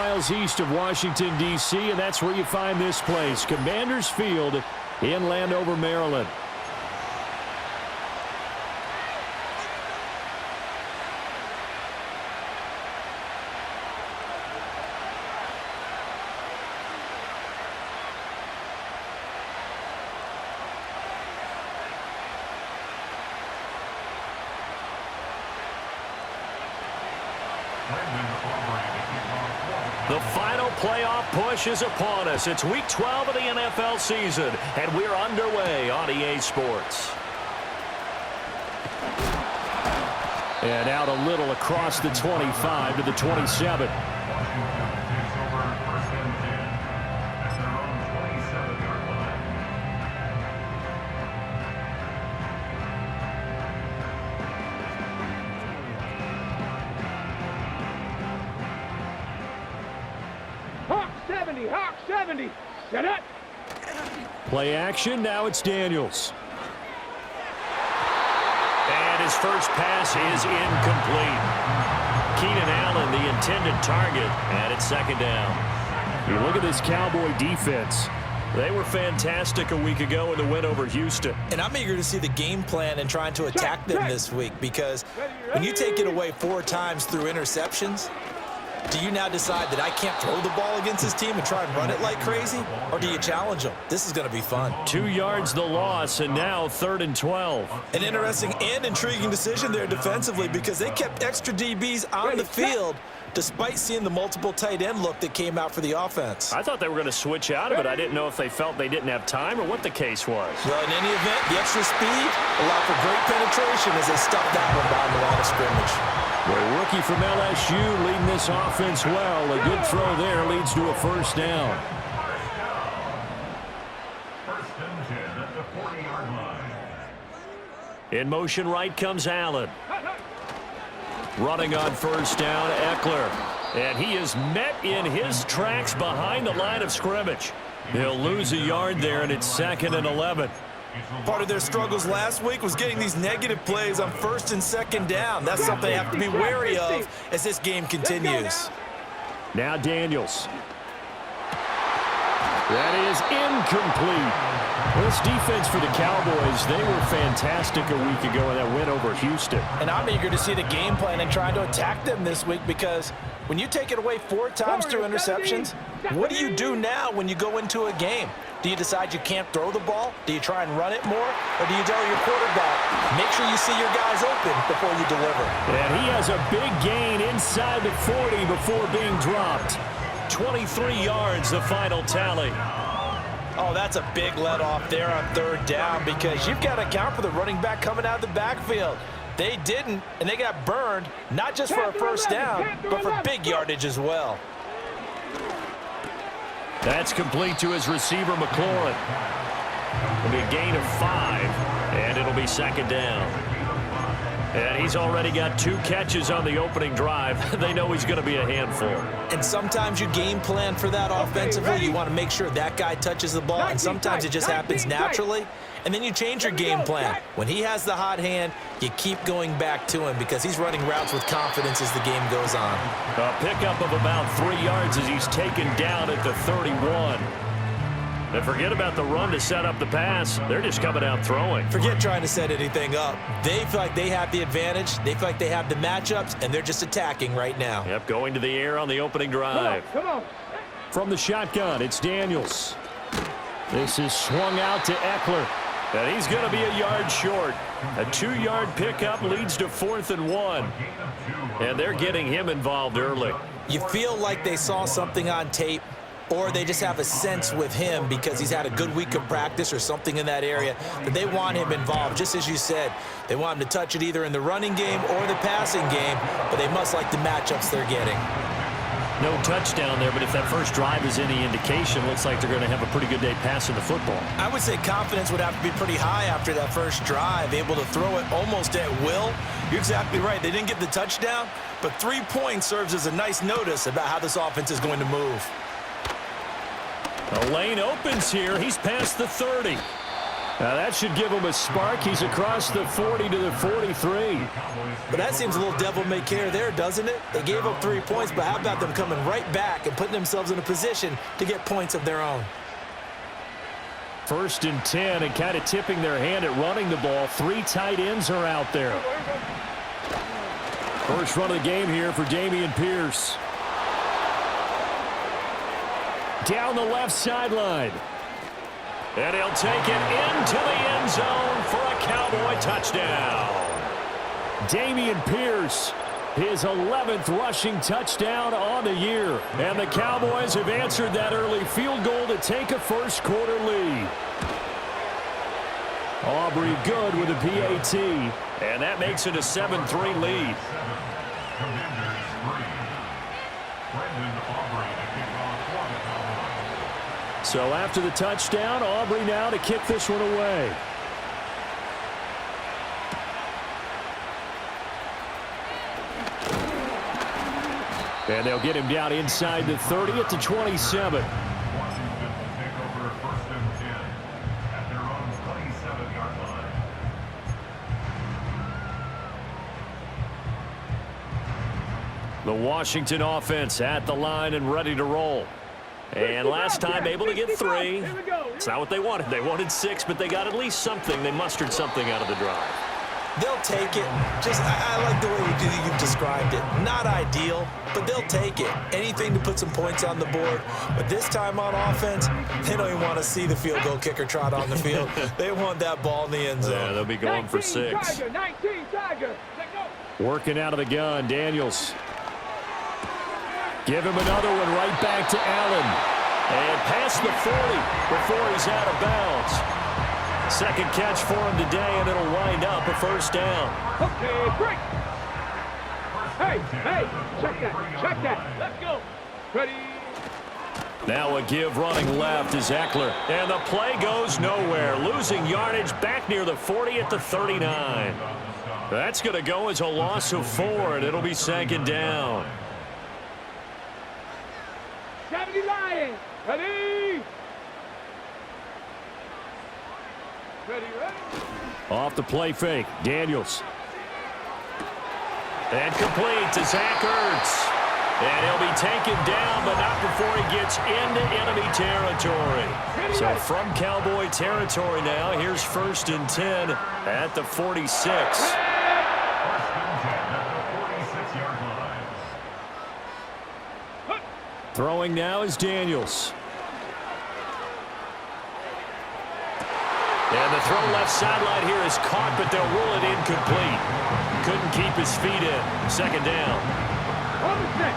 Miles east of Washington, D.C., and that's where you find this place, Commanders Field in Landover, Maryland. The final playoff push is upon us. It's Week 12 of the NFL season, and we're underway on EA Sports. And out a little across the 25 to the 27. Hawk 70, set up. Play action, now it's Daniels. And his first pass is incomplete. Keenan Allen, the intended target, and it's second down. You look at this Cowboy defense. They were fantastic a week ago in the win over Houston. And I'm eager to see the game plan and trying to attack them this week, because when you take it away 4 times through interceptions, do you now decide that I can't throw the ball against this team and try and run it like crazy? Or do you challenge them? This is going to be fun. 2 yards the loss, and now 3rd and 12. An interesting and intriguing decision there defensively, because they kept extra DBs on the field despite seeing the multiple tight end look that came out for the offense. I thought they were going to switch out of it. I didn't know if they felt they didn't have time or what the case was. Well, in any event, the extra speed allowed for great penetration as they stuffed that one down the line of scrimmage. The rookie from LSU leading this offense well. A good throw there leads to a first down. First and 10 at the 40-yard line. In motion right comes Allen. Running on first down, Eckler. And he is met in his tracks behind the line of scrimmage. They'll lose a yard there, and it's 2nd and 11. Part of their struggles last week was getting these negative plays on 1st and 2nd down. That's something they have to be wary of as this game continues. Now Daniels. That is incomplete. This defense for the Cowboys, they were fantastic a week ago in that win over Houston. And I'm eager to see the game plan and trying to attack them this week, because when you take it away 4 times through interceptions, what do you do now when you go into a game? Do you decide you can't throw the ball? Do you try and run it more? Or do you tell your quarterback, make sure you see your guys open before you deliver? And he has a big gain inside the 40 before being dropped. 23 yards, the final tally. Oh, that's a big let off there on 3rd down, because you've got to account for the running back coming out of the backfield. They didn't, and they got burned, not just for a first down, but for big yardage as well. That's complete to his receiver, McLaurin. It'll be a gain of 5, and it'll be 2nd down. And he's already got 2 catches on the opening drive. They know he's going to be a handful. And sometimes you game plan for that offensively. You want to make sure that guy touches the ball, and sometimes it just happens naturally. And then you change your game plan. When he has the hot hand, you keep going back to him, because he's running routes with confidence as the game goes on. A pickup of about 3 yards as he's taken down at the 31. And forget about the run to set up the pass. They're just coming out throwing. Forget trying to set anything up. They feel like they have the advantage. They feel like they have the matchups, and they're just attacking right now. Yep, going to the air on the opening drive. Come on. From the shotgun, it's Daniels. This is swung out to Eckler. And he's going to be a yard short. A 2-yard pickup leads to 4th and 1. And they're getting him involved early. You feel like they saw something on tape, or they just have a sense with him because he's had a good week of practice or something in that area that they want him involved. Just as you said, they want him to touch it either in the running game or the passing game, but they must like the matchups they're getting. No touchdown there, but if that first drive is any indication, looks like they're going to have a pretty good day passing the football. I would say confidence would have to be pretty high after that first drive, able to throw it almost at will. You're exactly right. They didn't get the touchdown, but 3 points serves as a nice notice about how this offense is going to move. The lane opens here. He's past the 30. Now that should give him a spark. He's across the 40 to the 43. But that seems a little devil-may-care there, doesn't it? They gave up 3 points, but how about them coming right back and putting themselves in a position to get points of their own? 1st and 10, and kind of tipping their hand at running the ball. 3 tight ends are out there. First run of the game here for Dameon Pierce. Down the left sideline. And he'll take it into the end zone for a Cowboy touchdown. Dameon Pierce, his 11th rushing touchdown on the year. And the Cowboys have answered that early field goal to take a first quarter lead. Aubrey good with a PAT. And that makes it a 7-3 lead. So after the touchdown, Aubrey now to kick this one away. And they'll get him down inside the 30 at the 27. The Washington offense at the line and ready to roll. And last time able to get 3. It's not what they wanted. They wanted 6, but they got at least something. They mustered something out of the drive. They'll take it. I like the way you've described it. Not ideal, but they'll take it. Anything to put some points on the board. But this time on offense, they don't even want to see the field goal kicker trot on the field. They want that ball in the end zone. Yeah, they'll be going for 6. Working out of the gun, Daniels. Give him another one right back to Allen. And past the 40 before he's out of bounds. Second catch for him today, and it'll wind up a first down. Okay, break. Hey, check that. Let's go. Ready. Now a give running left is Eckler. And the play goes nowhere. Losing yardage back near the 40 at the 39. That's going to go as a loss of 4, and it'll be 2nd down. 70 Lions. Ready. Ready. Off the play fake, Daniels. And complete to Zach Ertz. And he'll be taken down, but not before he gets into enemy territory. So from Cowboy territory now, here's 1st and 10 at the 46. Throwing now is Daniels. And the throw left sideline here is caught, but they'll rule it incomplete. Couldn't keep his feet in. 2nd down.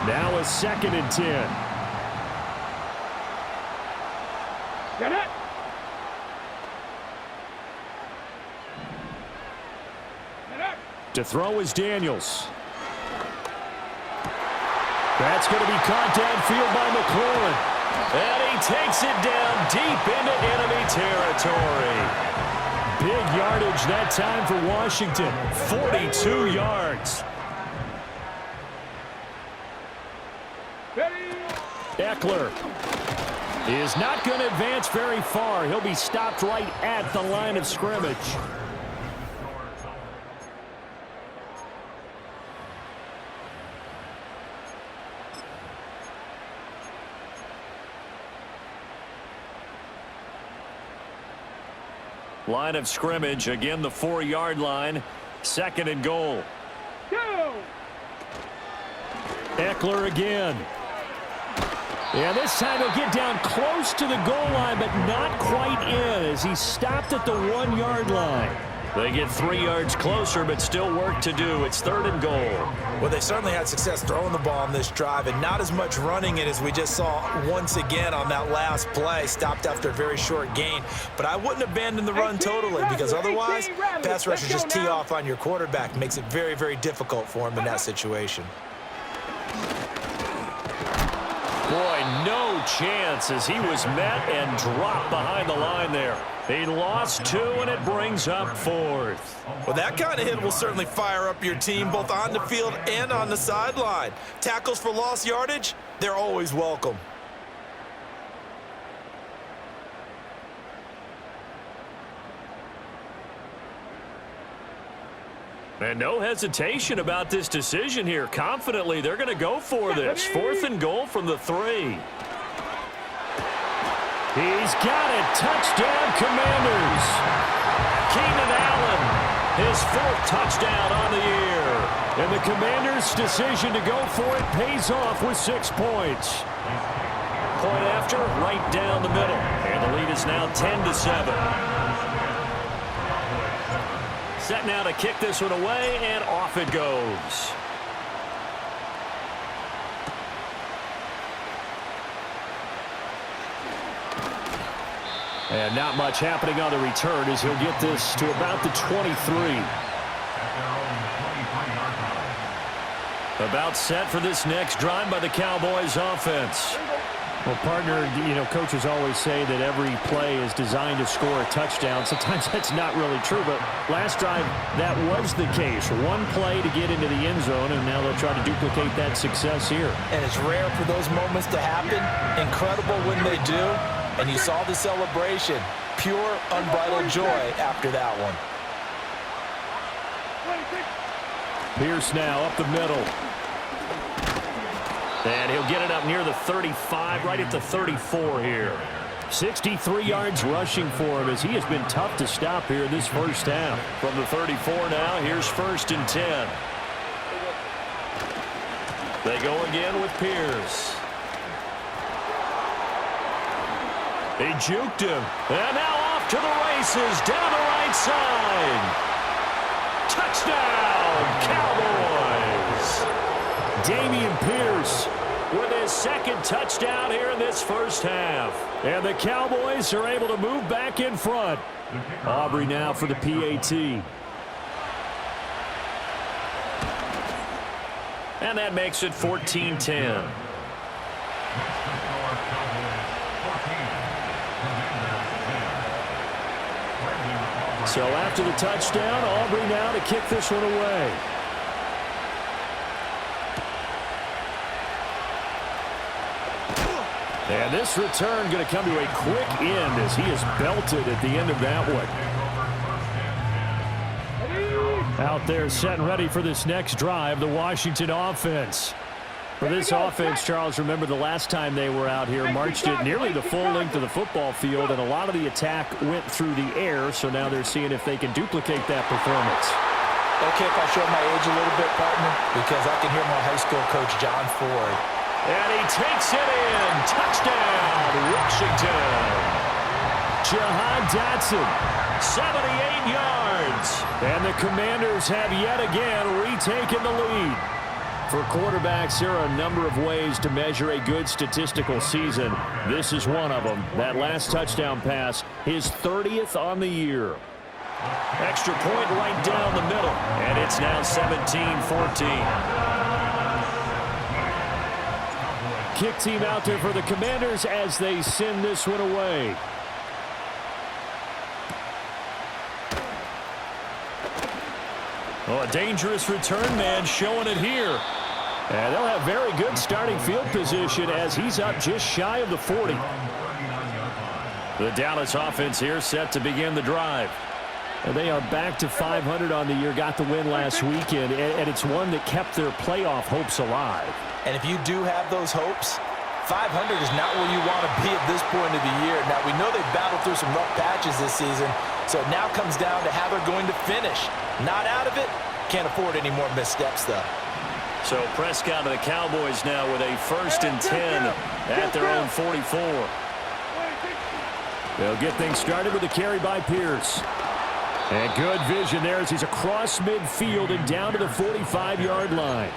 Now a 2nd and 10. Get it. To throw is Daniels. That's going to be caught downfield by McLaurin. And he takes it down deep into enemy territory. Big yardage that time for Washington. 42 yards. Eckler is not going to advance very far. He'll be stopped right at the line of scrimmage. Line of scrimmage, again the 4-yard line. 2nd and goal. Go. Eckler again. And this time he'll get down close to the goal line, but not quite in as he stopped at the 1-yard line. They get 3 yards closer, but still work to do. It's 3rd and goal. Well, they certainly had success throwing the ball on this drive, and not as much running it as we just saw once again on that last play. Stopped after a very short gain. But I wouldn't abandon the run totally, because otherwise, pass rushers just tee off on your quarterback. Makes it very, very difficult for him in that situation. Boy, no chance as he was met and dropped behind the line there. He lost 2, and it brings up 4th. Well, that kind of hit will certainly fire up your team, both on the field and on the sideline. Tackles for lost yardage, they're always welcome. And no hesitation about this decision here. Confidently, they're going to go for this. 4th and goal from the 3. He's got it. Touchdown, Commanders. Keenan Allen, his 4th touchdown on the year. And the Commanders' decision to go for it pays off with 6 points. Point after, right down the middle. And the lead is now 10-7. Set now to kick this one away, and off it goes. And not much happening on the return as he'll get this to about the 23. About set for this next drive by the Cowboys offense. Well, partner, you know, coaches always say that every play is designed to score a touchdown. Sometimes that's not really true, but last drive, that was the case. One play to get into the end zone, and now they'll try to duplicate that success here. And it's rare for those moments to happen. Incredible when they do. And you saw the celebration. Pure, unbridled joy after that one. Pierce now up the middle. And he'll get it up near the 35, right at the 34 here. 63 yards rushing for him as he has been tough to stop here in this first half. From the 34 now, here's 1st and 10. They go again with Pierce. He juked him. And now off to the races down the right side. Touchdown, Cowboys. Dameon Pierce with his 2nd touchdown here in this first half. And the Cowboys are able to move back in front. Aubrey now for the PAT. And that makes it 14-10. So after the touchdown, Aubrey now to kick this one away. And this return going to come to a quick end as he is belted at the end of that one. Out there set and ready for this next drive, the Washington offense. For this offense, Charles, remember the last time they were out here, marched it nearly the full length of the football field, and a lot of the attack went through the air, so now they're seeing if they can duplicate that performance. Okay, if I show my age a little bit, partner, because I can hear my high school coach, John Ford. And he takes it in. Touchdown, Washington. Jahan Dotson, 78 yards. And the Commanders have yet again retaken the lead. For quarterbacks, there are a number of ways to measure a good statistical season. This is one of them. That last touchdown pass, his 30th on the year. Extra point right down the middle. And it's now 17-14. Kick team out there for the Commanders as they send this one away. Oh, a dangerous return man showing it here. And they'll have very good starting field position as he's up just shy of the 40. The Dallas offense here set to begin the drive. And they are back to 500 on the year, got the win last weekend, and it's one that kept their playoff hopes alive. And if you do have those hopes, 500 is not where you want to be at this point of the year. Now, we know they've battled through some rough patches this season, so it now comes down to how they're going to finish. Not out of it, can't afford any more missteps, though. So Prescott and the Cowboys now with a 1st and 10 at their own 44. They'll get things started with a carry by Pierce. And good vision there as he's across midfield and down to the 45-yard line.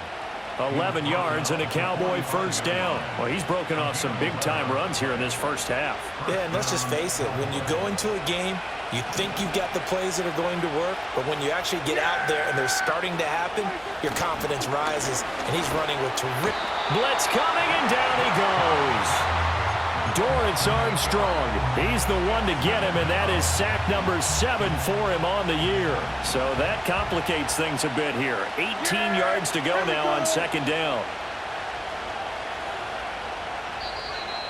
11 yards and a Cowboy 1st down. Well, he's broken off some big-time runs here in this first half. Yeah, and let's just face it. When you go into a game, you think you've got the plays that are going to work, but when you actually get out there and they're starting to happen, your confidence rises, and he's running with terrific. Blitz coming, and down he goes. Dorrance Armstrong, he's the one to get him, and that is sack number 7 for him on the year. So that complicates things a bit here. 18 yards to go now on 2nd down.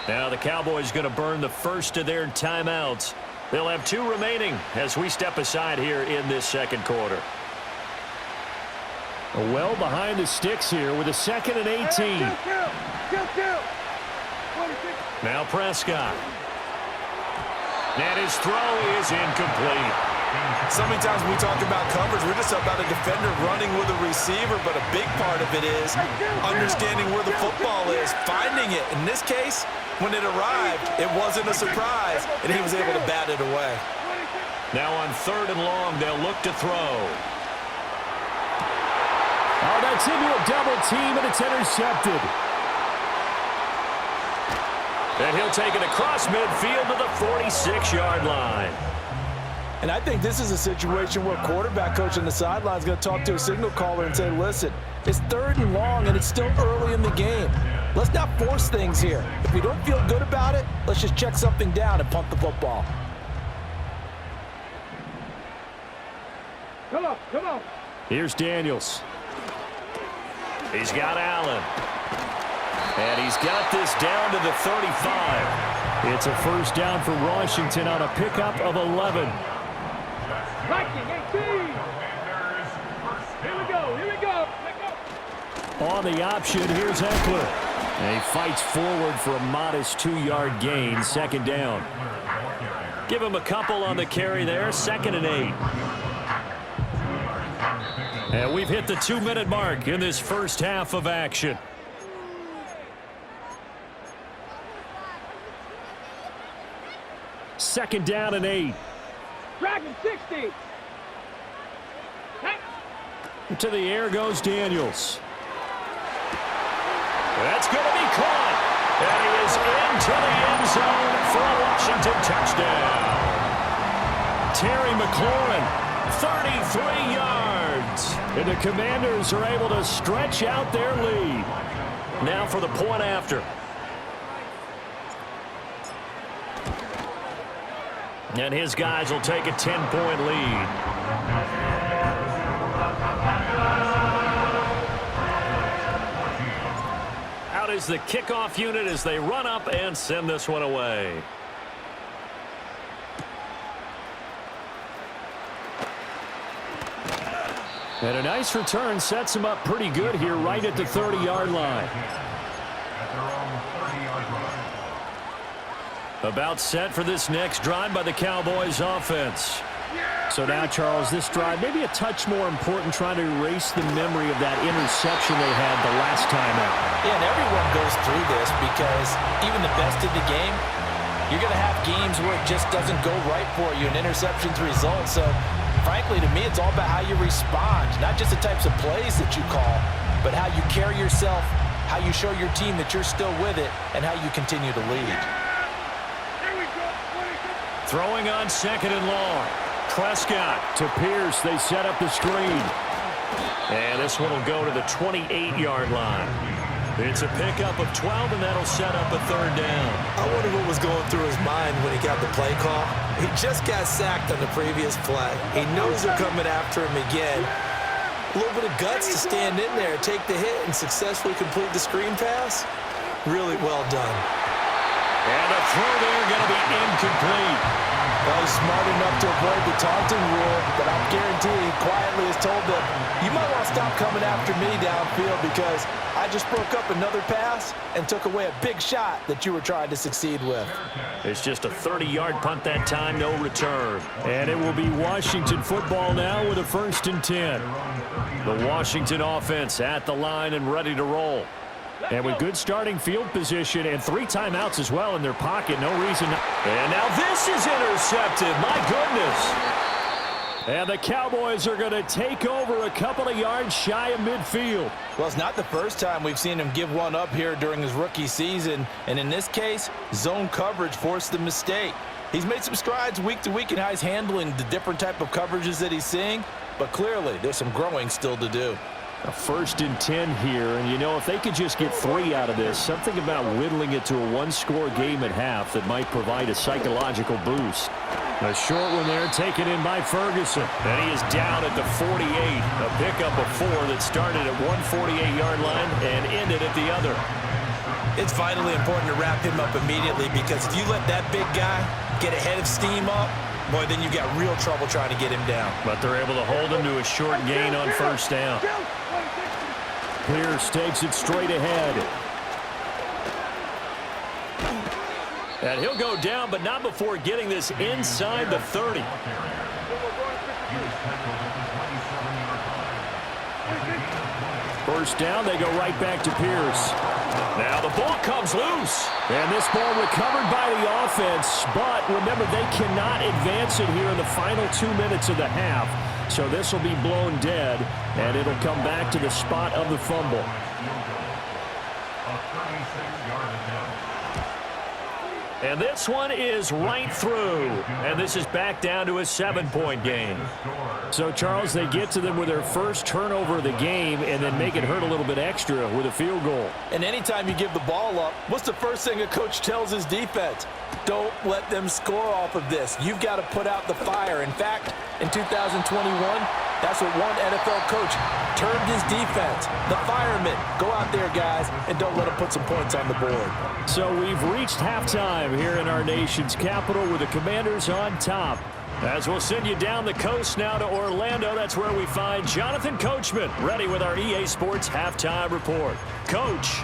Now the Cowboys going to burn the first of their timeouts. They'll have 2 remaining as we step aside here in this 2nd quarter. Well behind the sticks here with a 2nd and 18. Kill. Now Prescott. And his throw is incomplete. So many times when we talk about coverage, we're just about a defender running with a receiver, but a big part of it is understanding where the football is, finding it. In this case, when it arrived, it wasn't a surprise, and he was able to bat it away. Now on 3rd and long, they'll look to throw. Oh, that's into a double team, and it's intercepted. And he'll take it across midfield to the 46-yard line. And I think this is a situation where a quarterback coach on the sideline is going to talk to a signal caller and say, listen, it's 3rd and long, and it's still early in the game. Let's not force things here. If we don't feel good about it, let's just check something down and punt the football. Come on. Here's Daniels. He's got Allen. And he's got this down to the 35. It's a 1st down for Washington on a pickup of 11. Viking 18. Here we go. On the option, here's Eckler. And he fights forward for a modest 2-yard gain, 2nd down. Give him a couple on the carry there, 2nd and 8. And we've hit the 2-minute mark in this first half of action. Second down and 8. Dragon 60. To the air goes Daniels. That's going to be caught. And he is into the end zone for a Washington touchdown. Terry McLaurin, 33 yards. And the Commanders are able to stretch out their lead. Now for the point after. And his guys will take a 10-point lead. Out is the kickoff unit as they run up and send this one away. And a nice return sets him up pretty good here right at the 30-yard line. About set for this next drive by the Cowboys offense. So now, Charles, this drive maybe a touch more important, trying to erase the memory of that interception they had the last time out. Yeah, and everyone goes through this because even the best in the game, you're going to have games where it just doesn't go right for you, and interceptions result. So, frankly, to me, it's all about how you respond, not just the types of plays that you call, but how you carry yourself, how you show your team that you're still with it, and how you continue to lead. Throwing on 2nd and long. Prescott to Pierce. They set up the screen. And this one will go to the 28-yard line. It's a pickup of 12, and that'll set up a 3rd down. I wonder what was going through his mind when he got the play call. He just got sacked on the previous play. He knows they're coming after him again. A little bit of guts to stand in there, take the hit, and successfully complete the screen pass. Really well done. And a throw there going to be incomplete. Well, he's smart enough to avoid the taunting rule, but I'm guaranteeing he quietly has told them, you might want to stop coming after me downfield because I just broke up another pass and took away a big shot that you were trying to succeed with. It's just a 30-yard punt that time, no return. And it will be Washington football now with a 1st and 10. The Washington offense at the line and ready to roll. And with good starting field position and 3 timeouts as well in their pocket, no reason. And now this is intercepted. My goodness. And the Cowboys are going to take over a couple of yards shy of midfield. Well, it's not the first time we've seen him give one up here during his rookie season. And in this case, zone coverage forced the mistake. He's made some strides week to week in how he's handling the different type of coverages that he's seeing. But clearly, there's some growing still to do. A 1st and 10 here, and you know, if they could just get 3 out of this, something about whittling it to a 1-score game at half that might provide a psychological boost. A short one there taken in by Ferguson, and he is down at the 48. A pickup of 4 that started at 148-yard line and ended at the other. It's vitally important to wrap him up immediately because if you let that big guy get a head of steam up, boy, then you got real trouble trying to get him down. But they're able to hold him to a short gain on first down. Pierce takes it straight ahead. And he'll go down, but not before getting this inside the 30. First down, they go right back to Pierce. Now the ball comes loose. And this ball recovered by the offense. But remember, they cannot advance it here in the final 2 minutes of the half. So this will be blown dead, and it'll come back to the spot of the fumble. And this one is right through. And this is back down to a 7-point game. So, Charles, they get to them with their first turnover of the game and then make it hurt a little bit extra with a field goal. And anytime you give the ball up, what's the first thing a coach tells his defense? Don't let them score off of this. You've got to put out the fire. In fact, in 2021, that's what one NFL coach termed his defense. The firemen. Go out there, guys, and don't let them put some points on the board. So we've reached halftime here in our nation's capital with the Commanders on top. As we'll send you down the coast now to Orlando, that's where we find Jonathan Coachman, ready with our EA Sports Halftime Report. Coach.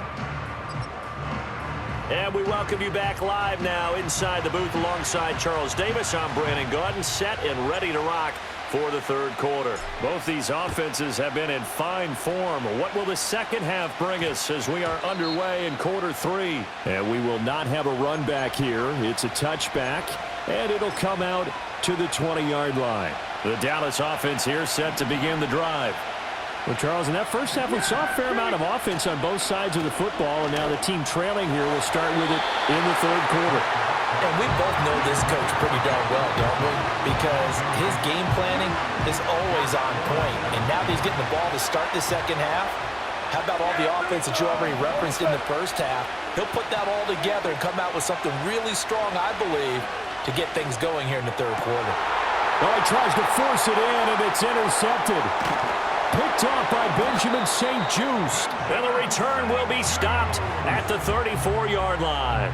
And we welcome you back live now inside the booth alongside Charles Davis. I'm Brandon Gaudin, set and ready to rock for the third quarter. Both these offenses have been in fine form. What will the second half bring us as we are underway in quarter three? And we will not have a run back here. It's a touchback, and it'll come out to the 20-yard line. The Dallas offense here set to begin the drive. Well, Charles, in that first half, we saw a fair amount of offense on both sides of the football, and now the team trailing here will start with it in the third quarter. And we both know this coach pretty darn well, don't we? Because his game planning is always on point. And now that he's getting the ball to start the second half, how about all the offense that you already referenced in the first half? He'll put that all together and come out with something really strong, I believe, to get things going here in the third quarter. Well, he tries to force it in, and it's intercepted. Picked off by Benjamin St. Just. And the return will be stopped at the 34-yard line.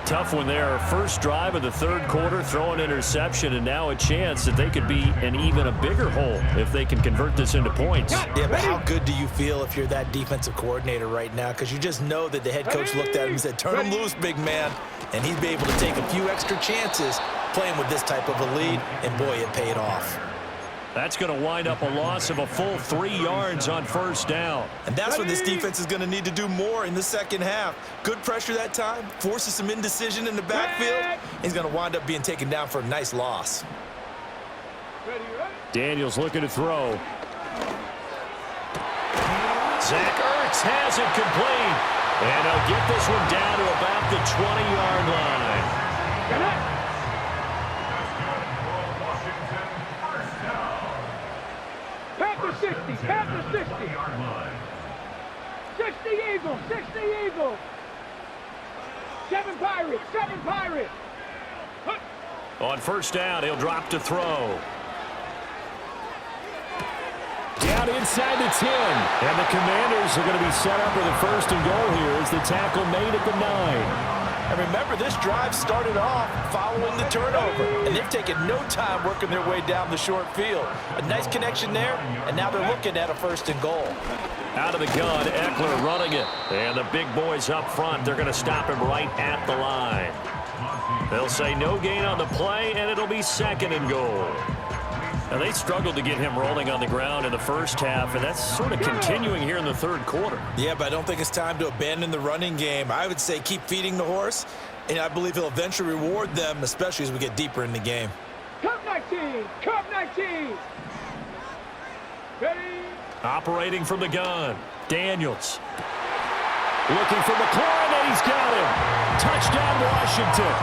Tough one there. First drive of the third quarter, throw an interception, and now a chance that they could be in even a bigger hole if they can convert this into points. Yeah, but how good do you feel if you're that defensive coordinator right now? Because you just know that the head coach looked at him and said, turn him loose, big man. And he'd be able to take a few extra chances playing with this type of a lead, and boy, it paid off. That's going to wind up a loss of a full 3 yards on first down. And that's what this defense is going to need to do more in the second half. Good pressure that time, forces some indecision in the backfield. He's going to wind up being taken down for a nice loss. Daniels looking to throw. Zach Ertz has it complete. And he'll get this one down to about the 20-yard line. At the 60. 60 Eagles, 60 Eagles. 7 Pirates. On first down, he'll drop to throw. Down inside the 10. And the Commanders are going to be set up with a first and goal here as the tackle made at the 9. And remember, this drive started off following the turnover, and they've taken no time working their way down the short field. A nice connection there, and now they're looking at a first and goal. Out of the gun, Eckler running it. And the big boys up front, they're going to stop him right at the line. They'll say no gain on the play, and it'll be second and goal. Now, they struggled to get him rolling on the ground in the first half, and that's sort of continuing here in the third quarter. Yeah, but I don't think it's time to abandon the running game. I would say keep feeding the horse, and I believe he'll eventually reward them, especially as we get deeper in the game. Cup 19. Ready? Operating from the gun, Daniels. Looking for McLaurin, and he's got him. Touchdown, Washington.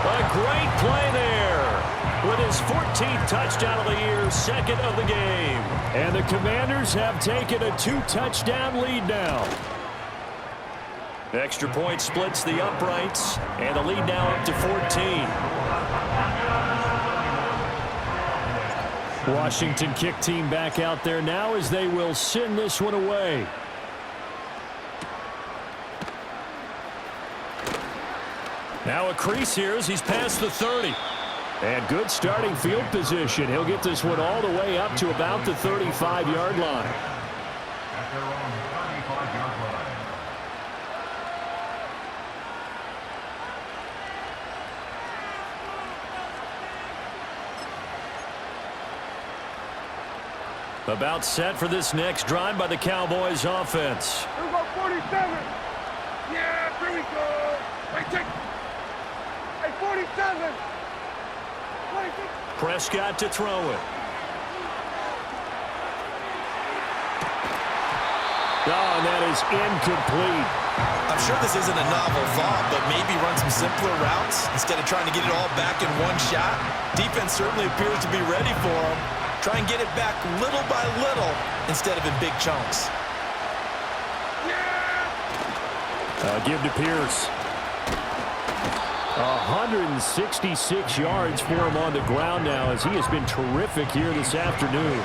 A great play there. With his 14th touchdown of the year, second of the game. And the Commanders have taken a 2-touchdown lead now. Extra point splits the uprights, and the lead now up to 14. Washington kick team back out there now as they will send this one away. Now a crease here as he's past the 30. And good starting field position. He'll get this one all the way up to about the 35-yard line. At their own 35-yard line. About set for this next drive by the Cowboys offense. Here we go, 47. Yeah, here we go. Hey, take. Hey, 47. 26. Prescott to throw it. Oh, and that is incomplete. I'm sure this isn't a novel thought, but maybe run some simpler routes instead of trying to get it all back in one shot. Defense certainly appears to be ready for him. Try and get it back little by little instead of in big chunks. Give to Pierce. 166 yards for him on the ground now as he has been terrific here this afternoon.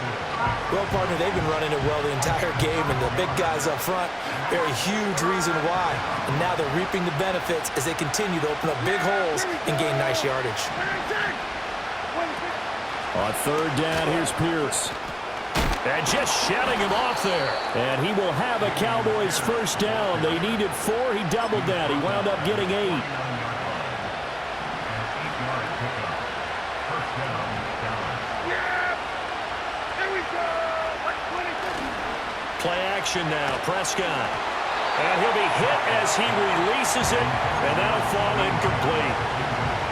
Well, partner, they've been running it well the entire game, and the big guys up front, they're a huge reason why. And now they're reaping the benefits as they continue to open up big holes and gain nice yardage. On third down, here's Pierce. And just shutting him off there. And he will have a Cowboys first down. They needed 4. He doubled that. He wound up getting 8. Play action now, Prescott. And he'll be hit as he releases it, and that'll fall incomplete.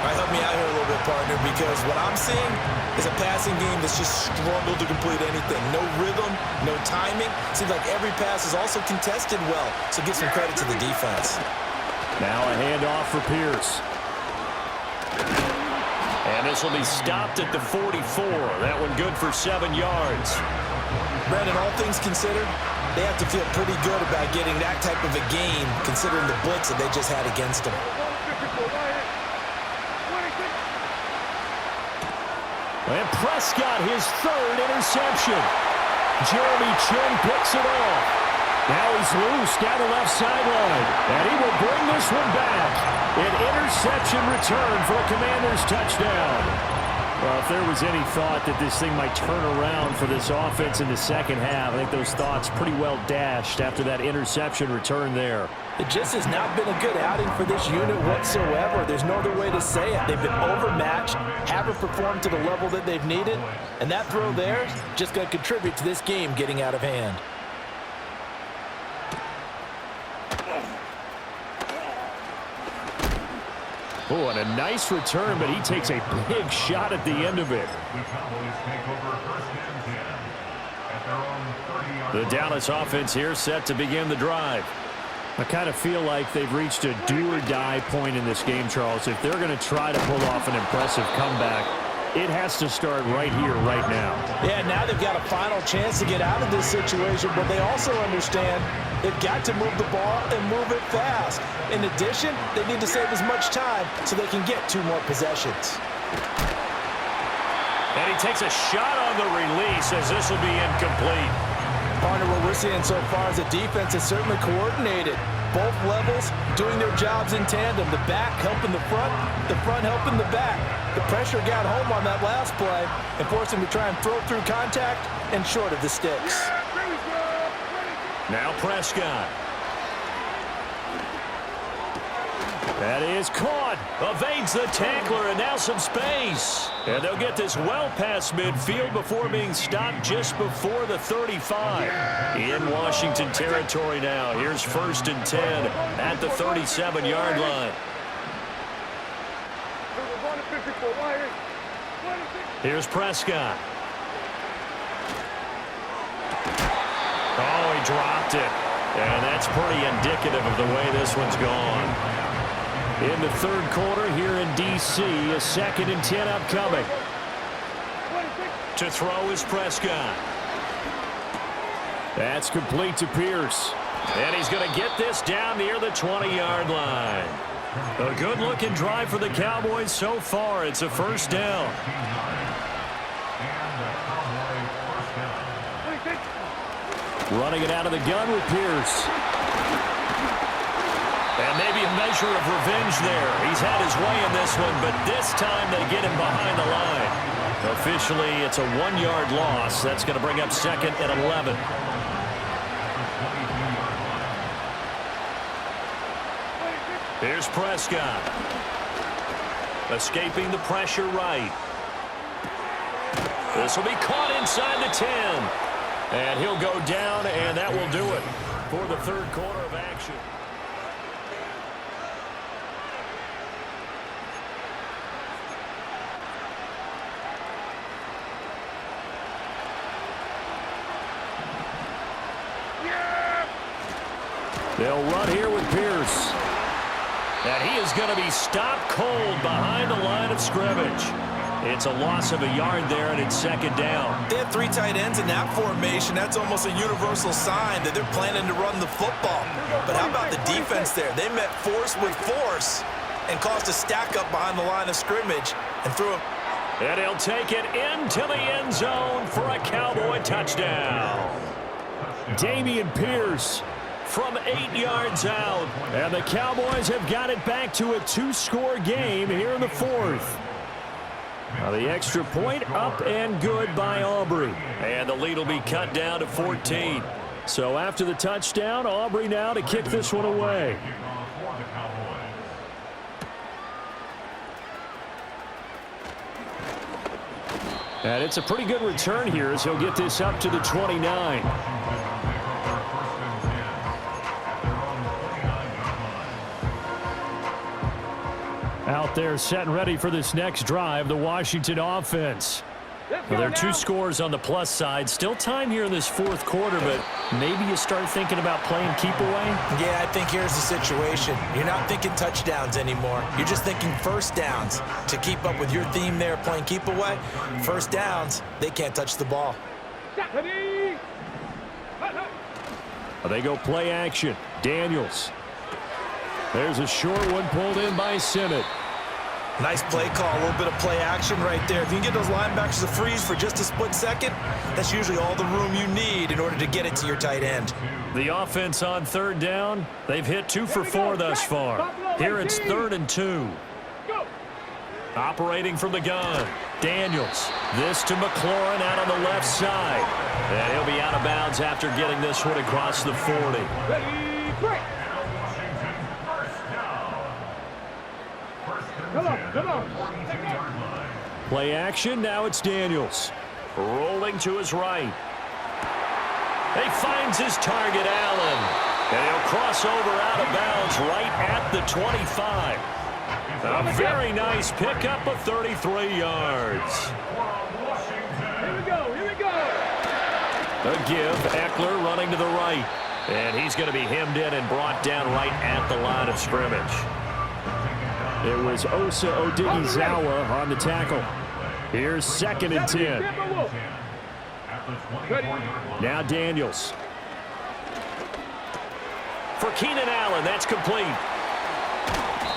All right, help me out here a little bit, partner, because what I'm seeing is a passing game that's just struggled to complete anything. No rhythm, no timing. Seems like every pass is also contested well, so give some credit to the defense. Now a handoff for Pierce. And this will be stopped at the 44. That one good for 7 yards. Brandon, all things considered, they have to feel pretty good about getting that type of a game, considering the blitz that they just had against them. And Prescott, his 3rd interception. Jeremy Chin picks it off. Now he's loose down the left sideline. And he will bring this one back. An interception return for a Commanders touchdown. Well, if there was any thought that this thing might turn around for this offense in the second half, I think those thoughts pretty well dashed after that interception return there. It just has not been a good outing for this unit whatsoever. There's no other way to say it. They've been overmatched, haven't performed to the level that they've needed, and that throw there is just going to contribute to this game getting out of hand. Oh, and a nice return, but he takes a big shot at the end of it. The Cowboys take over first and 10 at their own 30-yard line. The Dallas offense here set to begin the drive. I kind of feel like they've reached a do-or-die point in this game, Charles. If they're going to try to pull off an impressive comeback, it has to start right here, right now. Yeah, now they've got a final chance to get out of this situation, but they also understand they've got to move the ball and move it fast. In addition, they need to save as much time so they can get 2 more possessions. And he takes a shot on the release as this will be incomplete. Partner, what we're seeing so far is the defense is certainly coordinated. Both levels doing their jobs in tandem. The back helping the front helping the back. The pressure got home on that last play and forced him to try and throw through contact and short of the sticks. Now Prescott. That is caught. Evades the tackler, and now some space. And they'll get this well past midfield before being stopped just before the 35. In Washington territory now. Here's 1st and 10 at the 37-yard line. Here's Prescott. Oh, he dropped it. And that's pretty indicative of the way this one's gone. In the 3rd quarter here in D.C., a 2nd and 10 upcoming. To throw is Prescott. That's complete to Pierce. And he's going to get this down near the 20-yard line. A good-looking drive for the Cowboys so far. It's a first down. Running it out of the gun with Pierce. And maybe a measure of revenge there. He's had his way in this one, but this time they get him behind the line. Officially, it's a 1-yard loss. That's going to bring up 2nd and 11. Here's Prescott. Escaping the pressure right. This will be caught inside the 10. And he'll go down, and that will do it for the 3rd quarter of action. They'll run here with Pierce. And he is going to be stopped cold behind the line of scrimmage. It's a loss of a yard there, and it's 2nd down. They have 3 tight ends in that formation. That's almost a universal sign that they're planning to run the football. But how about the defense there? They met force with force and caused a stack up behind the line of scrimmage and threw him. And he'll take it into the end zone for a Cowboy touchdown. Damian Pierce from 8 yards out. And the Cowboys have got it back to a 2-score game here in the 4th. Now the extra point up and good by Aubrey. And the lead will be cut down to 14. So after the touchdown, Aubrey now to kick this one away. And it's a pretty good return here as he'll get this up to the 29. Out there set and ready for this next drive, the Washington offense. Well, there are 2 scores on the plus side. Still time here in this 4th quarter, but maybe you start thinking about playing keep away? Yeah, I think here's the situation. You're not thinking touchdowns anymore. You're just thinking first downs. To keep up with your theme there, playing keep away, first downs, they can't touch the ball. They go play action. Daniels. There's a short one pulled in by Simmett. Nice play call, a little bit of play action right there. If you can get those linebackers to freeze for just a split second, that's usually all the room you need in order to get it to your tight end. The offense on 3rd down, they've hit 2 for 4 thus far. Here it's 3rd and 2. Operating from the gun, Daniels. This to McLaurin out on the left side. And he'll be out of bounds after getting this one across the 40. Come on. Play action, now it's Daniels. Rolling to his right. He finds his target, Allen. And he'll cross over out of bounds right at the 25. A very nice pickup of 33 yards. Here we go. A give, Eckler running to the right. And he's going to be hemmed in and brought down right at the line of scrimmage. It was Osa Odighizuwa on the tackle. Here's 2nd and 10. Now Daniels. For Keenan Allen, that's complete.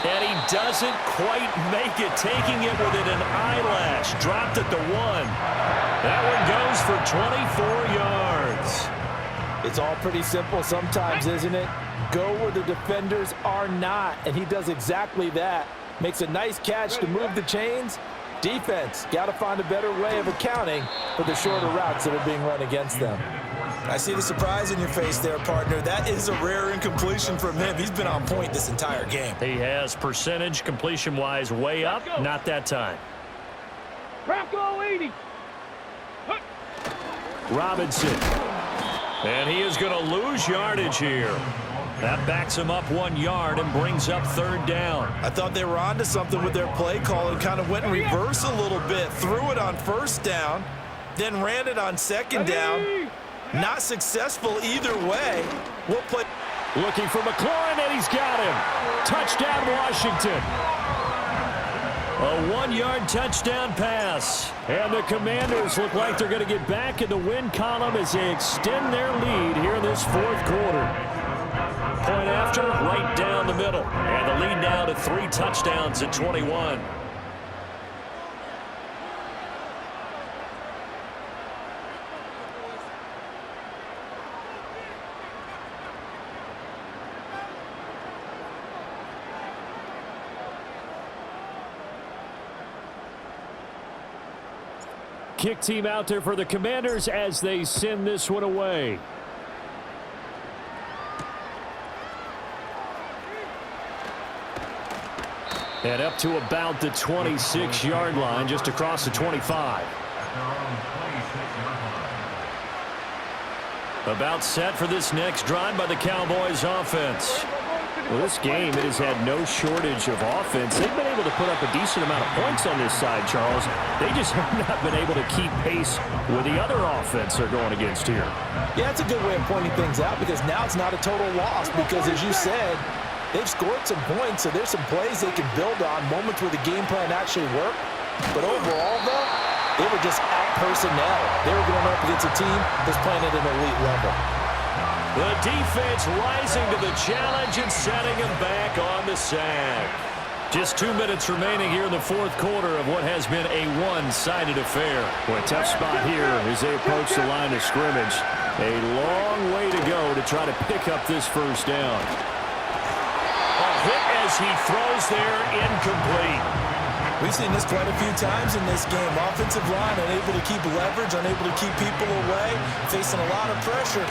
And he doesn't quite make it, taking it within an eyelash. Dropped at the 1. That one goes for 24 yards. It's all pretty simple sometimes, isn't it? Go where the defenders are not, and he does exactly that. Makes a nice catch to move the chains. Defense, got to find a better way of accounting for the shorter routes that are being run against them. I see the surprise in your face there, partner. That is a rare incompletion from him. He's been on point this entire game. He has percentage completion-wise way up. Not that time. Bronco 80. Robinson. And he is going to lose yardage here. That backs him up 1 yard and brings up 3rd down. I thought they were onto something with their play call and kind of went in reverse a little bit. Threw it on 1st down, then ran it on 2nd down. Not successful either way. We'll play. Looking for McLaurin, and he's got him. Touchdown, Washington. A 1-yard touchdown pass. And the Commanders look like they're going to get back in the win column as they extend their lead here in this 4th quarter. Point after, right down the middle. And the lead now to 3 touchdowns at 21. Kick team out there for the Commanders as they send this one away. And up to about the 26-yard line, just across the 25. About set for this next drive by the Cowboys offense. Well, this game, it has had no shortage of offense. They've been able to put up a decent amount of points on this side, Charles. They just have not been able to keep pace with the other offense they're going against here. Yeah, it's a good way of pointing things out because now it's not a total loss because, as you said, they've scored some points, so there's some plays they can build on, moments where the game plan actually worked. But overall, though, they were just out personnel. They were going up against a team that's playing at an elite level. The defense rising to the challenge and setting them back on the sack. Just 2 minutes remaining here in the fourth quarter of what has been a one-sided affair. Well, a tough spot here as they approach the line of scrimmage. A long way to go to try to pick up this first down. A hit as he throws there, incomplete. We've seen this quite a few times in this game. Offensive line unable to keep leverage, unable to keep people away, facing a lot of pressure.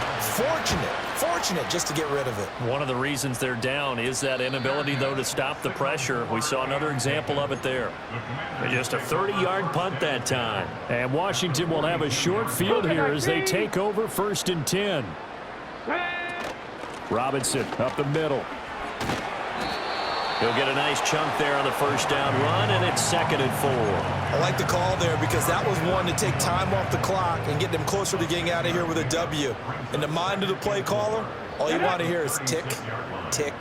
Fortunate just to get rid of it. One of the reasons they're down is that inability, though, to stop the pressure. We saw another example of it there. Just a 30-yard punt that time. And Washington will have a short field here as they take over 1st and 10. Robinson up the middle. He'll get a nice chunk there on the first down run, and it's 2nd and 4. I like the call there because that was one to take time off the clock and get them closer to getting out of here with a W. In the mind of the play caller, all you want to hear is tick, tick,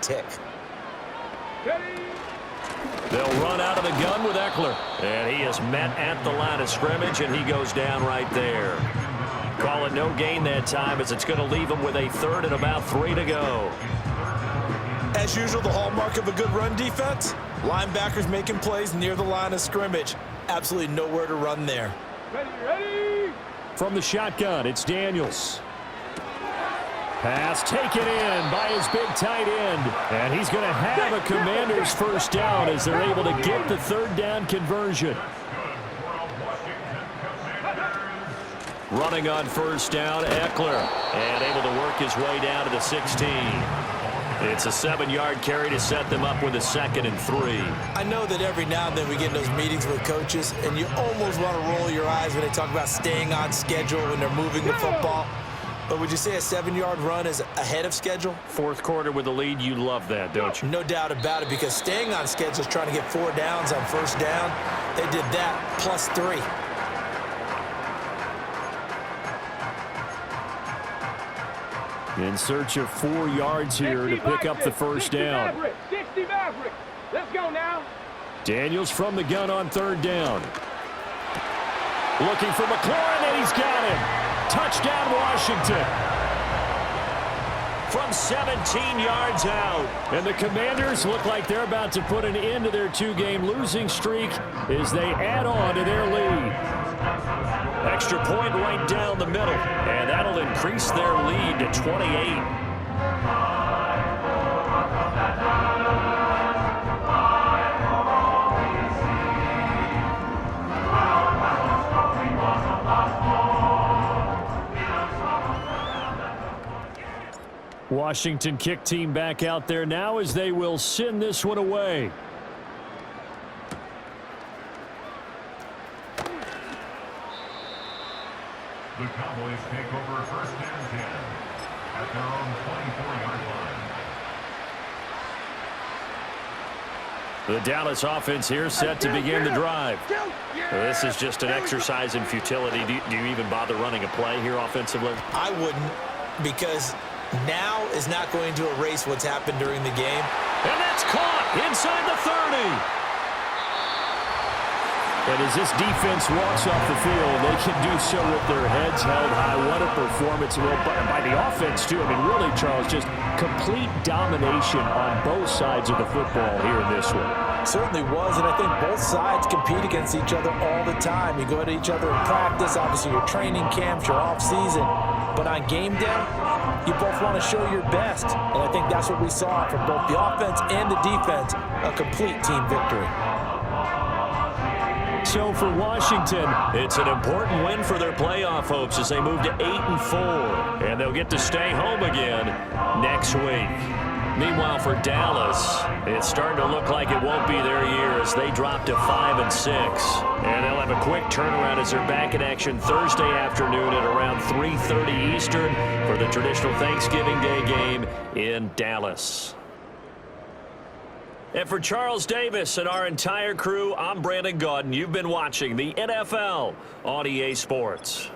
tick. They'll run out of the gun with Eckler, and he is met at the line of scrimmage, and he goes down right there. Call it no gain that time as it's going to leave him with a 3rd and about 3 to go. As usual, the hallmark of a good run defense, linebackers making plays near the line of scrimmage. Absolutely nowhere to run there. Ready. From the shotgun, it's Daniels. Pass taken in by his big tight end. And he's going to have a Commander's first down as they're able to get the 3rd down conversion. Running on first down, Eckler. And able to work his way down to the 16. It's a 7-yard carry to set them up with a 2nd and 3. I know that every now and then we get in those meetings with coaches, and you almost want to roll your eyes when they talk about staying on schedule when they're moving the football. But would you say a 7-yard run is ahead of schedule? Fourth quarter with the lead, you love that, don't you? No doubt about it, because staying on schedule is trying to get 4 downs on first down. They did that plus 3. In search of 4 yards here to pick up the first down. 60 Maverick. Let's go now. Daniels from the gun on 3rd down. Looking for McLaurin, and he's got him. Touchdown, Washington. From 17 yards out. And the Commanders look like they're about to put an end to their 2-game losing streak as they add on to their lead. Extra point right down the middle, and that'll increase their lead to 28. Washington kick team back out there now as they will send this one away. The Cowboys take over 1st and 10 at their own 24-yard line. The Dallas offense here set to begin the drive. This is just an exercise in futility. Do you even bother running a play here offensively? I wouldn't, because now is not going to erase what's happened during the game. And that's caught inside the 30. And as this defense walks off the field, they can do so with their heads held high. What a performance by the offense, too. I mean, really, Charles, just complete domination on both sides of the football here in this one. Certainly was, and I think both sides compete against each other all the time. You go at each other in practice, obviously your training camps, your off-season. But on game day, you both want to show your best. And I think that's what we saw from both the offense and the defense, a complete team victory. So for Washington, it's an important win for their playoff hopes as they move to 8-4. And they'll get to stay home again next week. Meanwhile, for Dallas, it's starting to look like it won't be their year as they drop to 5-6. And they'll have a quick turnaround as they're back in action Thursday afternoon at around 3:30 Eastern for the traditional Thanksgiving Day game in Dallas. And for Charles Davis and our entire crew, I'm Brandon Gaudin. You've been watching the NFL on EA Sports.